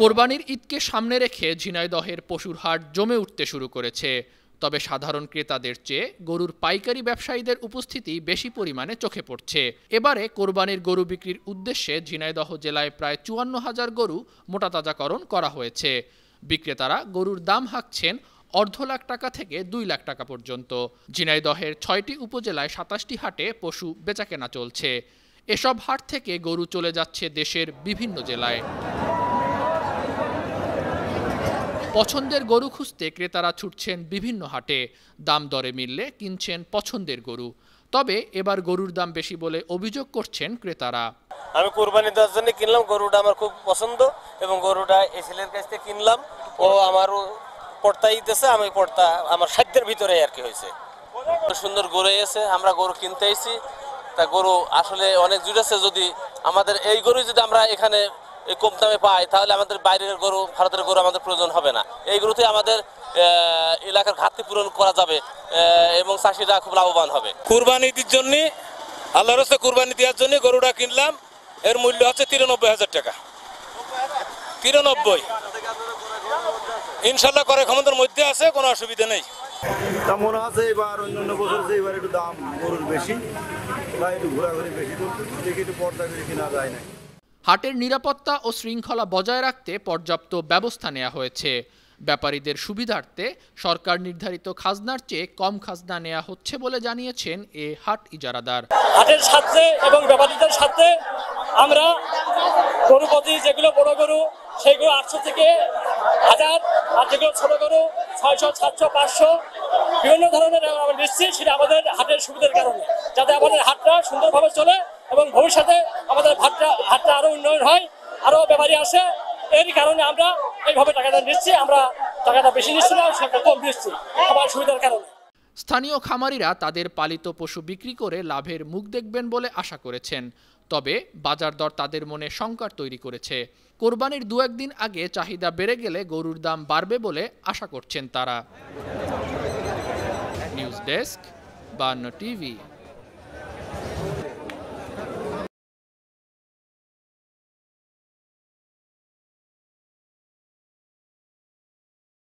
কোরবানির ঈদকে সামনে রেখে ঝিনাইদহের পশুর হাট জমে উঠতে শুরু করেছে। তবে সাধারণ ক্রেতাদের চেয়ে গরুর পাইকারি ব্যবসায়ীদের উপস্থিতি বেশি পরিমাণে চোখে পড়ছে। এবারে কোরবানির গরু বিক্রির উদ্দেশ্যে ঝিনাইদহ জেলায় প্রায় ৫৪,০০০ গরু মোটাতাজাকরণ করা হয়েছে। বিক্রেতারা গরুর দাম হাঁকছেন $২৫,০০,০০০ টাকা থেকে $২ লাখ টাকা পর্যন্ত। ঝিনাইদহের ৬টি উপজেলায় ২৭টি হাটে পশু বেচাকেনা চলছে। এসব হাট থেকে গরু চলে যাচ্ছে দেশের বিভিন্ন জেলায়। পছন্দের গরু খুঁজতে ক্রেতারা ছুটছেন বিভিন্ন হাটে। দাম দরে মিললে কিনছেন পছন্দের গরু। তবে এবার গরুর দাম বেশি বলে অভিযোগ করছেন ক্রেতারা। আমি কোরবানি দেওয়ার জন্য কিনলাম, গরুটা আমার খুব পছন্দ এবং গরুটা এই ছেলের কাছ থেকে কিনলাম। ও আমারও পড়তা দিতেছে, আমি পড়তা আমার সাধ্যের ভিতরে আর কি হয়েছে। সুন্দর গরু এসে আমরা গরু কিনতে এসেছি। তা গরু আসলে অনেক জুড়েছে। যদি আমাদের এই গরু যদি আমরা এখানে কম দামে পাই তাহলে আমাদের বাইরের গরু, ভারতের গরু আমাদের প্রয়োজন হবে না। এই গরুতে আমাদের এলাকার ঘাটতি পূরণ করা যাবে এবং চাষিরা খুব লাভবান হবে। কুরবানি ঈদের জন্য, আল্লাহর রাস্তায় কুরবানি দেওয়ার জন্য গরুটা কিনলাম। এর মূল্য হচ্ছে ৯৩,০০০ টাকা। ৯৩, ইনশাল্লাহ করে ক্ষমতার মধ্যে আছে, কোনো অসুবিধা নেই। তা মনে আছে এবার অন্যান্য বছর যে এবার একটু দাম গরুর বেশি, বা একটু ঘোরাঘুরি বেশি করতে দেখে একটু পর্দা করে কিনা যায় না। হাটের নিরাপত্তা ও শৃঙ্খলা বজায় রাখতে পর্যাপ্ত ব্যবস্থা নেওয়া হয়েছে। ব্যাপারীদের সুবিধার্থে সরকার নির্ধারিত খাজনার চেয়ে কম খাজনা নেওয়া হচ্ছে বলে জানিয়েছেন এ হাট ইজারাদার। হাটের সাথে এবং ব্যাপারীদের সাথে আমরা গরু প্রতি যেগুলো বড় গরু সেগুলো ৮০০ থেকে ১০০০, আর যেগুলো ছোট গরু ৬০০, ৭০০, ৫০০ বিভিন্ন ধরনের আমরা নিচ্ছি। সেটা আমাদের হাটের সুবিধার কারণে, যাতে আমাদের হাটটা সুন্দরভাবে চলে এবং ভবিষ্যতে আমাদের হাটটা আরো উন্নয়ন হয়, আরো ব্যাপারী আসে। এরই কারণে আমরা এইভাবে টাকাটা নিচ্ছি। আমরা টাকাটা বেশি নিচ্ছি না, সেটা কম নিচ্ছি সবার সুবিধার কারণে। স্থানীয় খামারিরা তাদের পালিত পশু বিক্রি করে লাভের মুখ দেখবেন বলে আশা করেছেন। তবে বাজার দর তাদের মনে শঙ্কার তৈরি করেছে। কোরবানির ২-১ দিন আগে চাহিদা বেড়ে গেলে গরুর দাম বাড়বে বলে আশা করছেন তারা। News desk, ৫২ TV.